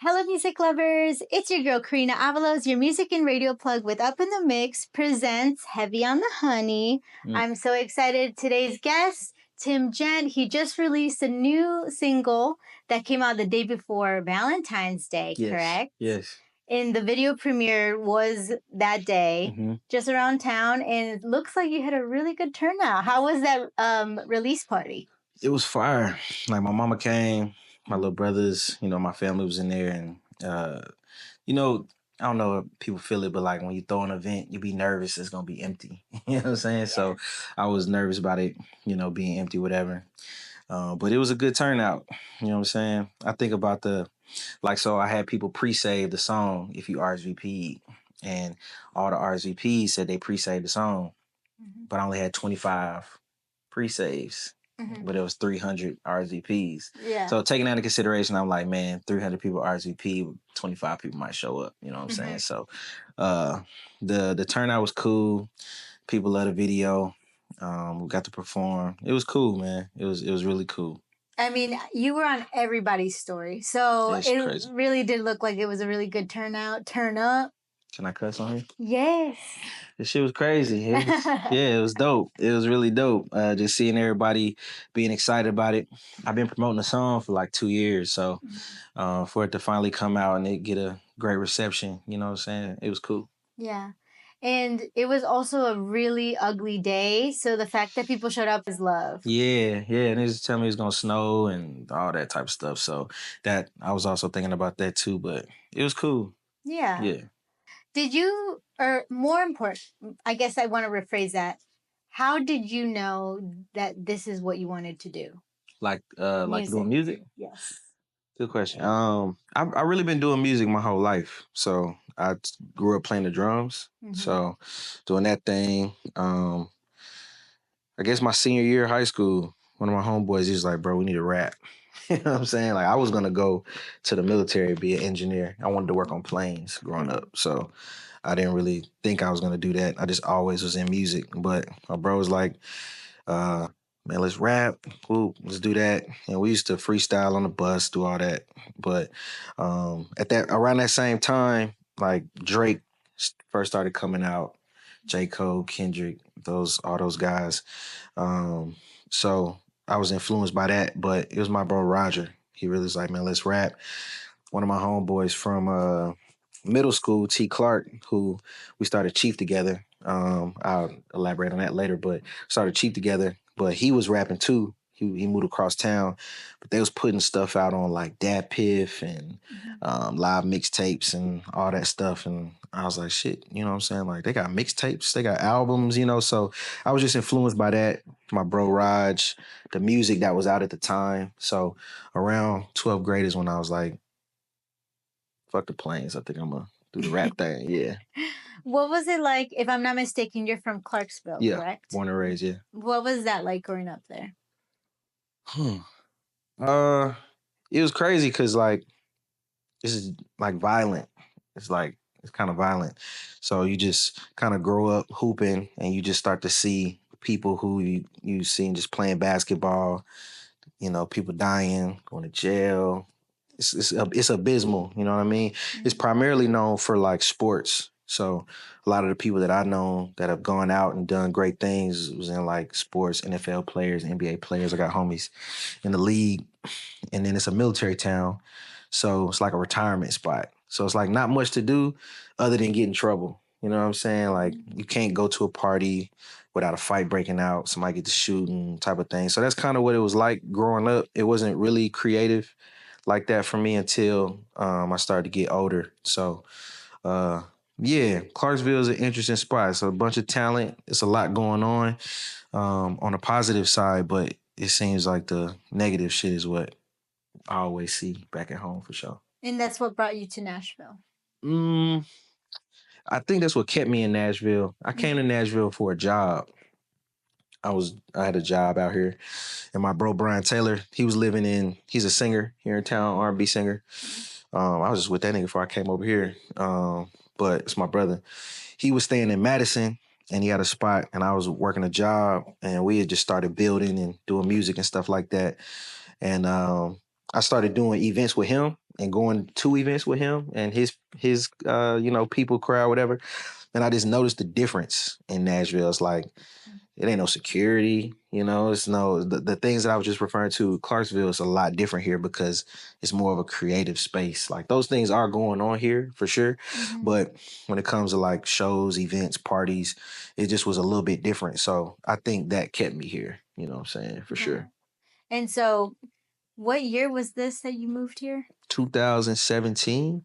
Hello, music lovers. It's your girl, Corina Avalos, your music and radio plug with Up in the Mix presents Heavy on the Honey. I'm so excited. Today's guest, Tim Gent, he just released a new single that came out the day before Valentine's Day, correct? Yes. And the video premiere was that day, just around town, and it looks like you had a really good turnout. How was that release party? It was fire. Like my mama came, my little brothers, my family was in there, and I don't know if people feel it, but like when you throw an event, you be nervous it's gonna be empty. You know what I'm saying? Yeah. So I was nervous about it, being empty, whatever. But it was a good turnout. You know what I'm saying? I think about so I had people pre-save the song if you RSVP, and all the RSVPs said they pre-saved the song, but I only had 25 pre-saves. But it was 300 RSVPs. Yeah. So taking that into consideration, I'm like, man, 300 people RSVP, 25 people might show up. You know what I'm saying? So the turnout was cool. People loved the video. We got to perform. It was cool, man. It was really cool. I mean, you were on everybody's story. So That's it crazy. really did look like it was a really good turnout. Turn up. Can I cuss on here? Yes. This shit was crazy. It was dope. It was really dope. Just seeing everybody being excited about it. I've been promoting the song for like 2 years. So for it to finally come out and it get a great reception, you know what I'm saying? It was cool. Yeah. And it was also a really ugly day. So the fact that people showed up is love. Yeah. And they just tell me it's going to snow and all that type of stuff. So that I was also thinking about that too, but it was cool. Yeah. Yeah. Did you, or more important, I guess I want to rephrase that. How did you know that this is what you wanted to do? Like doing music? Yes. Good question. I really been doing music my whole life. So I grew up playing the drums. So doing that thing. I guess my senior year of high school, one of my homeboys, he was like, bro, we need to rap. You know what I'm saying? Like I was gonna go to the military, be an engineer. I wanted to work on planes growing up. So I didn't really think I was gonna do that. I just always was in music. But my bro was like, man, let's rap. Ooh, let's do that. And we used to freestyle on the bus, do all that. But around that same time, like Drake first started coming out, J. Cole, Kendrick, all those guys. So I was influenced by that, but it was my bro Roger. He really was like, man, let's rap. One of my homeboys from middle school, T. Clark, who we started Chief together. I'll elaborate on that later, but started Chief together. But he was rapping too. He moved across town, but they was putting stuff out on like Dad Piff and live mixtapes and all that stuff. And I was like, shit, you know what I'm saying? Like they got mixtapes, they got albums, so I was just influenced by that. My bro Raj, the music that was out at the time. So around 12th grade is when I was like, fuck the planes. I think I'm gonna do the rap thing. Yeah. What was it like? If I'm not mistaken, you're from Clarksville, correct? Born and raised, yeah. What was that like growing up there? It was crazy because like this is like violent. It's kind of violent. So you just kind of grow up hooping and you just start to see people who you seen just playing basketball, people dying, going to jail. It's abysmal, you know what I mean? It's primarily known for like sports. So a lot of the people that I know that have gone out and done great things was in like sports, NFL players, NBA players. I got homies in the league, and then it's a military town. So it's like a retirement spot. So it's like not much to do other than get in trouble. You know what I'm saying? Like you can't go to a party without a fight breaking out, somebody get to shooting type of thing. So that's kind of what it was like growing up. It wasn't really creative like that for me until I started to get older. So Clarksville is an interesting spot. It's a bunch of talent. It's a lot going on a positive side, but it seems like the negative shit is what I always see back at home for sure. And that's what brought you to Nashville? I think that's what kept me in Nashville. I came to Nashville for a job. I had a job out here, and my bro Brian Taylor, he's a singer here in town, R&B singer. I was just with that nigga before I came over here. But it's my brother. He was staying in Madison and he had a spot and I was working a job and we had just started building and doing music and stuff like that. And I started doing events with him and going to events with him and his people, crowd, whatever. And I just noticed the difference in Nashville. It's like it ain't no security, it's the things that I was just referring to. Clarksville is a lot different here because it's more of a creative space. Like those things are going on here for sure. Mm-hmm. But when it comes to like shows, events, parties, it just was a little bit different. So I think that kept me here, you know what I'm saying? For sure. And so what year was this that you moved here? 2017.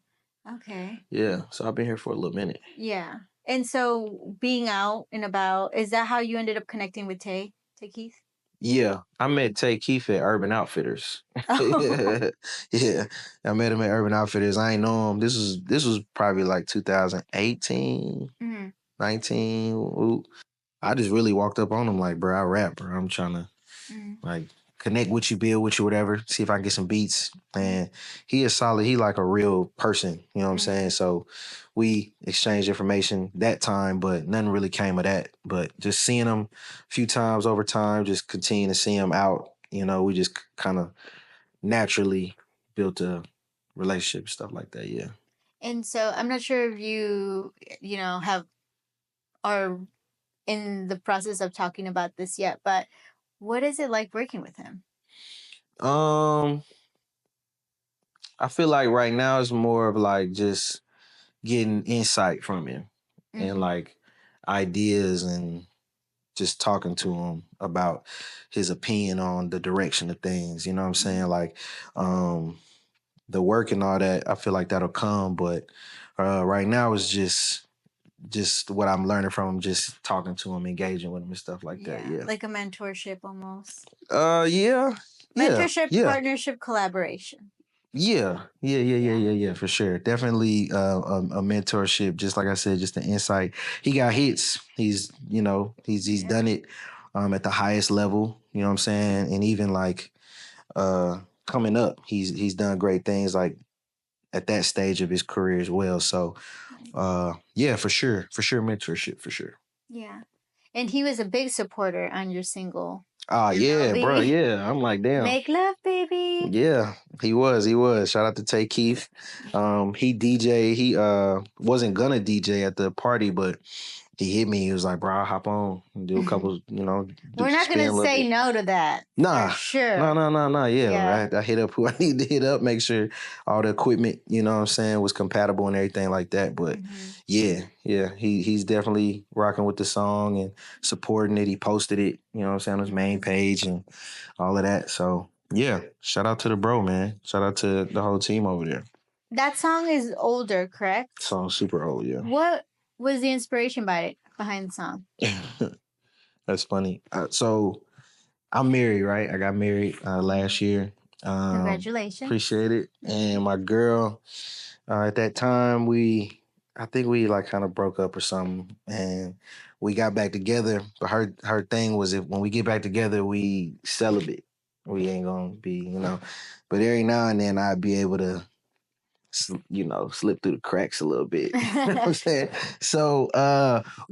Okay. Yeah. So I've been here for a little minute. Yeah. And so being out and about, is that how you ended up connecting with Tay Keith? Yeah, I met Tay Keith at Urban Outfitters. Oh. Yeah, I met him at Urban Outfitters. I ain't know him. This was probably like 2018, 19. Ooh. I just really walked up on him like, bro, I rap, bro. I'm trying to like connect with you, build with you, whatever. See if I can get some beats. And he is solid. He like a real person. You know what I'm saying? So we exchanged information that time, but nothing really came of that. But just seeing him a few times over time, just continue to see him out. We just kind of naturally built a relationship, stuff like that. Yeah. And so I'm not sure if you are in the process of talking about this yet, but what is it like working with him? I feel like right now it's more of like just getting insight from him and like ideas and just talking to him about his opinion on the direction of things. You know what I'm saying? Like the work and all that, I feel like that'll come. But right now it's just what I'm learning from him, just talking to him, engaging with him and stuff like that. Yeah. Like a mentorship almost. Yeah. Mentorship, partnership, collaboration. Yeah, for sure. Definitely a mentorship, just like I said, just the insight. He got hits. He's done it at the highest level, you know what I'm saying? And even like coming up, he's done great things like at that stage of his career as well. So yeah, for sure mentorship, for sure. Yeah. And he was a big supporter on your single. Yeah, bro. Yeah. I'm like, damn. Make love, baby. Yeah, he was. Shout out to Tay Keith. He DJ. He wasn't gonna DJ at the party, but he hit me. He was like, bro, I'll hop on and do a couple, We're not gonna say no to that. Nah. For sure. No. Yeah. I hit up who I need to hit up, make sure all the equipment, you know what I'm saying, was compatible and everything like that. But yeah. He's definitely rocking with the song and supporting it. He posted it, you know what I'm saying, on his main page and all of that. So yeah, shout out to the bro, man. Shout out to the whole team over there. That song is older, correct? Song's super old, yeah. What was the inspiration behind the song? That's funny. So I'm married, right? I got married last year. Congratulations. Appreciate it. And my girl, at that time, I think we like kind of broke up or something, and we got back together. But her thing was, if when we get back together, we celibate. We ain't gonna be, But every now and then, I'd be able to, slip through the cracks a little bit. You know what I'm saying? So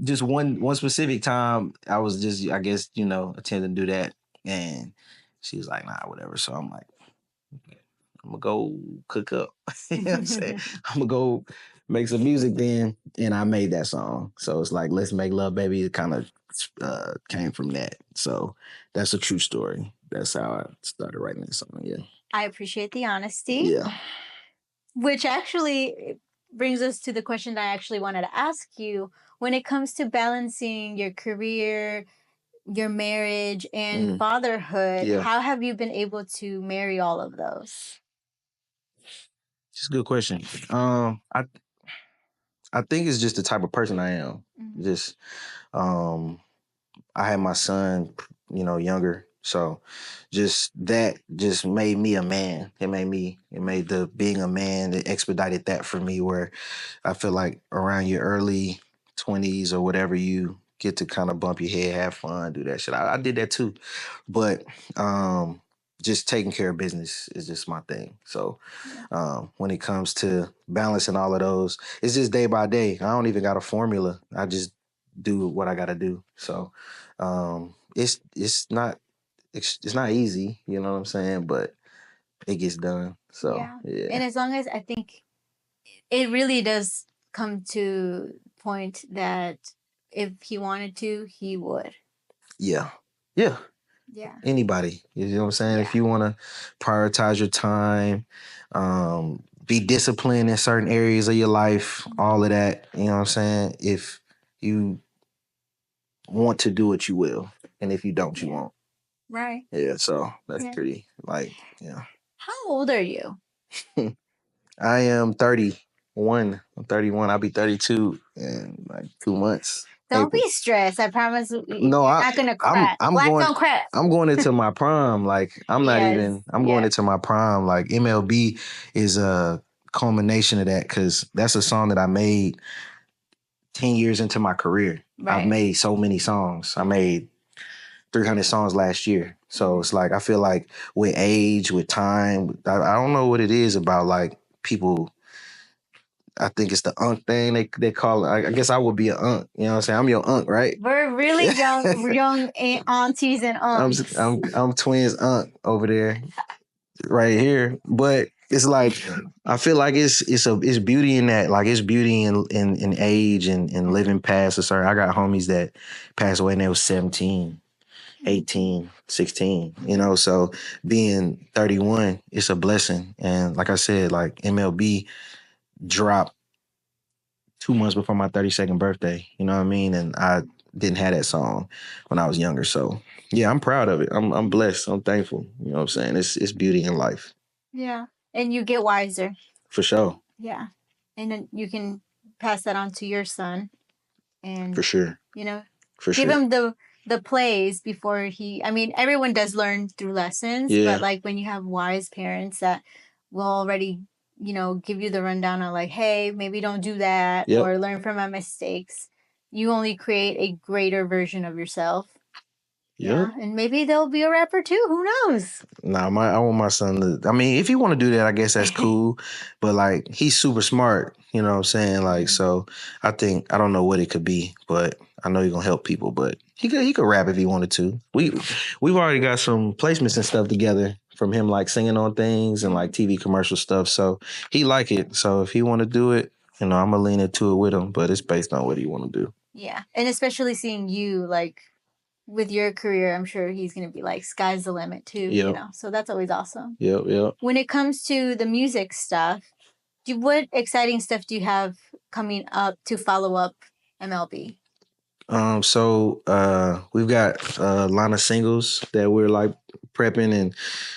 just one specific time, I was just, I guess, attempting to do that, and she was like, nah, whatever. So I'm like, I'm gonna go cook up. You know what I'm saying? I'm gonna go make some music then. And I made that song. So it's like, Let's Make Love, Baby. It kind of came from that. So that's a true story. That's how I started writing that song. Yeah. I appreciate the honesty. Yeah. Which actually brings us to the question that I actually wanted to ask you. When it comes to balancing your career, your marriage, and fatherhood, how have you been able to marry all of those? It's a good question. I think it's just the type of person I am. Just I had my son, younger. So just that just made me a man. It made the being a man, it expedited that for me, where I feel like around your early 20s or whatever, you get to kind of bump your head, have fun, do that shit. I did that too. But just taking care of business is just my thing. So when it comes to balancing all of those, it's just day by day. I don't even got a formula. I just do what I got to do. So it's not easy, you know what I'm saying? But it gets done. So yeah. And as long as I think it really does come to point that if he wanted to, he would. Yeah. Anybody, you know what I'm saying? If you want to prioritize your time, be disciplined in certain areas of your life, all of that, you know what I'm saying? If you want to do it, you will. And if you don't, you won't. Right. Yeah, so that's pretty, like, How old are you? I am 31. I'm 31. I'll be 32 in like 2 months. Don't be stressed. I promise No, you're not gonna crack. I'm Black going. don't crack. I'm going into my prime. Like I'm not even. I'm going into my prime. Like MLB is a culmination of that because that's a song that I made 10 years into my career. I've made so many songs. I made 300 songs last year. So it's like I feel like with age, with time, I don't know what it is about like people. I think it's the unk thing they call it. I guess I would be an unk. You know what I'm saying? I'm your unk, right? We're really young aunties and unks. I'm twins unk over there, right here. But it's like I feel like it's beauty in that. Like it's beauty in age and living past a certain. I got homies that passed away when they was 17, 18, 16. You know, so being 31, it's a blessing. And like I said, like MLB dropped 2 months before my 32nd birthday. You know what I mean? And I didn't have that song when I was younger. So yeah, I'm proud of it. I'm blessed. I'm thankful. You know what I'm saying? It's beauty in life. Yeah. And you get wiser. For sure. Yeah. And then you can pass that on to your son. And for sure. You know, give him the plays before he, I mean, everyone does learn through lessons, but like when you have wise parents that will already, you know, give you the rundown on like, hey, maybe don't do that or learn from my mistakes. You only create a greater version of yourself. Yeah, and maybe they'll be a rapper too. Who knows? Nah, I want my son to. I mean, if you want to do that, I guess that's cool. But like, he's super smart. You know what I'm saying? Like, so I don't know what it could be, but I know he's gonna help people. But he could rap if he wanted to. We've already got some placements and stuff together from him, like singing on things and like TV commercial stuff. So he like it. So if he want to do it, you know, I'm gonna lean into it with him. But it's based on what he want to do. Yeah, and especially seeing you like. With your career, I'm sure he's going to be like, sky's the limit too, you know? So that's always awesome. Yep. When it comes to the music stuff, what exciting stuff do you have coming up to follow up MLB? So we've got a line of singles that we're like prepping and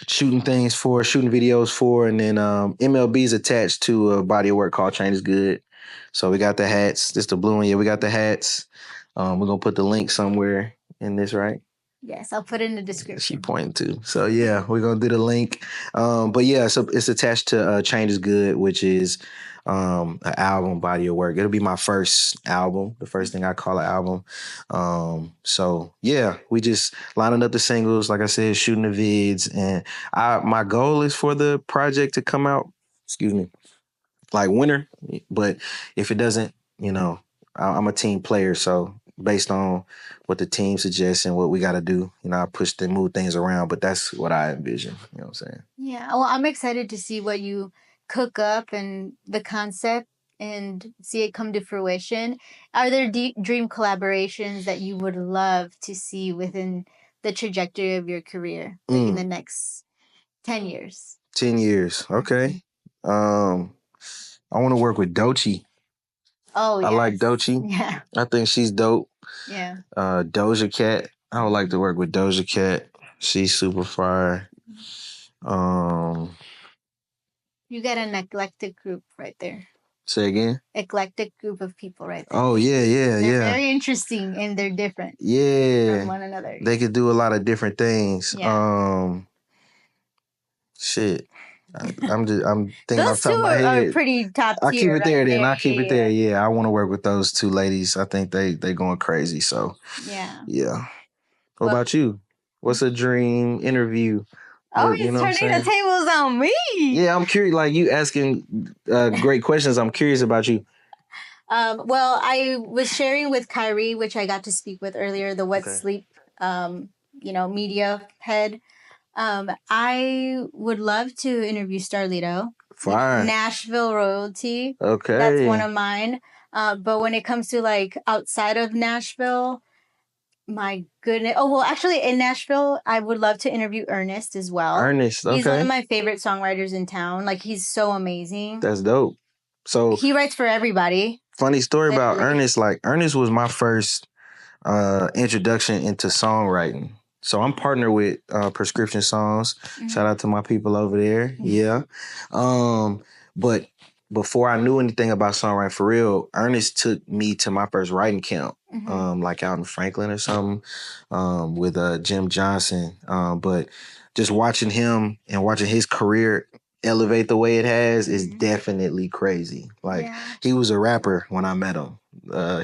shooting videos for, and then MLB is attached to a body of work called Change is Good. So we got the hats. This the blue one. Yeah, we got the hats. We're gonna put the link somewhere in this, right? Yes, I'll put it in the description. She pointing to. So yeah, we're gonna do the link. But yeah, so it's attached to Change is Good, which is an album body of work. It'll be my first album, the first thing I call an album. So yeah, we just lining up the singles, like I said, shooting the vids, and my goal is for the project to come out, like winter. But if it doesn't, you know, I'm a team player, so based on what the team suggests and what we got to do, you know, I push and move things around, but that's what I envision, you know what I'm saying? Yeah, well, I'm excited to see what you cook up and the concept and see it come to fruition. Are there dream collaborations that you would love to see within the trajectory of your career, like in the next 10 years? 10 years, okay. I want to work with Doechii. Oh, yeah. I like Doechii. Yeah. I think she's dope. Yeah. Doja Cat. I would like to work with Doja Cat. She's super fire. You got an eclectic group right there. Say again? Eclectic group of people right there. Oh, yeah. They're very interesting and they're different. Yeah. From one another. They could do a lot of different things. Yeah. Shit. I'm thinking those off the top two of my head. are pretty top tier. I keep it there then. I keep it there. Yeah. Yeah, I want to work with those two ladies. I think they going crazy. So yeah. What about you? What's a dream interview? Oh, he's turning the tables on me. Yeah, I'm curious. Like you asking great questions. I'm curious about you. Well, I was sharing with Kyrie, which I got to speak with earlier, the What Sleep, media head. I would love to interview Starlito. Fine. Nashville royalty. Okay. That's one of mine. But when it comes to like outside of Nashville, my goodness. Oh, well, actually in Nashville, I would love to interview Ernest as well. Ernest, okay. He's one of my favorite songwriters in town. Like, he's so amazing. That's dope. So he writes for everybody. Funny story Literally. about Ernest. Like, Ernest was my first introduction into songwriting. So I'm partnered with Prescription Songs. Mm-hmm. Shout out to my people over there. Mm-hmm. Yeah. But before I knew anything about songwriting for real, Ernest took me to my first writing camp, mm-hmm. Like out in Franklin or something, with Jim Johnson. But just watching him and watching his career elevate the way it has is definitely crazy. Like, he was a rapper when I met him.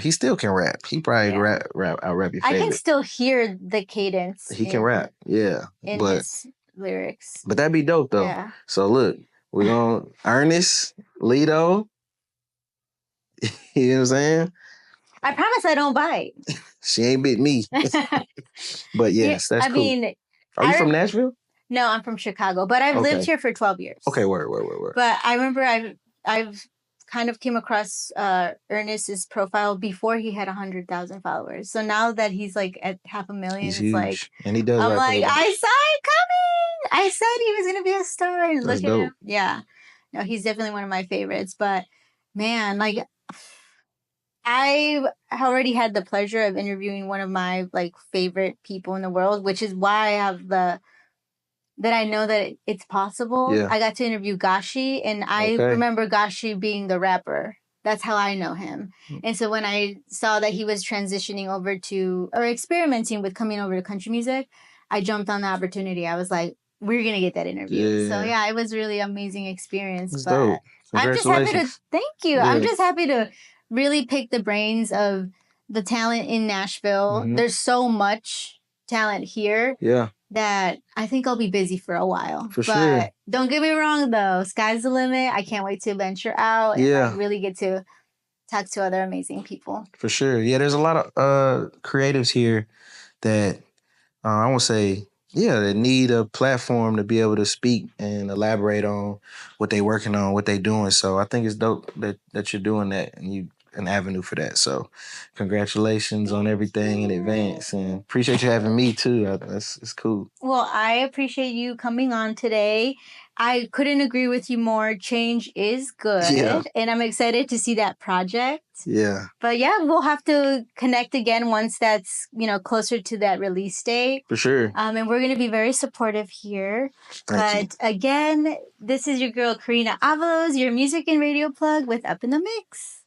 He still can rap. He probably rap your favorite. I can still hear the cadence. He can rap, in his lyrics. But that'd be dope though. Yeah. So look, we're gonna Ernest, Lido. You know what I'm saying? I promise I don't bite. She ain't bit me. But yes, that's cool. Mean, are you from Nashville? No, I'm from Chicago, but I've lived here for 12 years. Okay, word. But I remember I've kind of came across Ernest's profile before he had 100,000 followers. So now that he's like at 500,000, he's it's huge. Like, and he does. I'm like, I saw it coming. I said he was gonna be a star, and look at him. Yeah, no, he's definitely one of my favorites. But man, like, I already had the pleasure of interviewing one of my like favorite people in the world, which is why I have that I know that it's possible. Yeah. I got to interview Gashi, and I remember Gashi being the rapper. That's how I know him. And so when I saw that he was transitioning over to, or experimenting with coming over to country music, I jumped on the opportunity. I was like, we're going to get that interview. Yeah. So yeah, it was really amazing experience. That's dope. I'm just happy to, thank you. Yeah. I'm just happy to really pick the brains of the talent in Nashville. Mm-hmm. There's so much talent here. Yeah. That I think I'll be busy for a while. For sure. Don't get me wrong, though. Sky's the limit. I can't wait to venture out and like, really get to talk to other amazing people. For sure. Yeah, there's a lot of creatives here that I won't say, that need a platform to be able to speak and elaborate on what they're working on, what they're doing. So I think it's dope that you're doing that and you an avenue for that. So congratulations on everything in advance, and appreciate you having me too. It's cool. Well, I appreciate you coming on today. I couldn't agree with you more. Change is good. And I'm excited to see that project. Yeah. But yeah, we'll have to connect again once that's, closer to that release date. For sure. And we're going to be very supportive here. But again, this is your girl, Corina Avalos, your music and radio plug with Up in the Mix.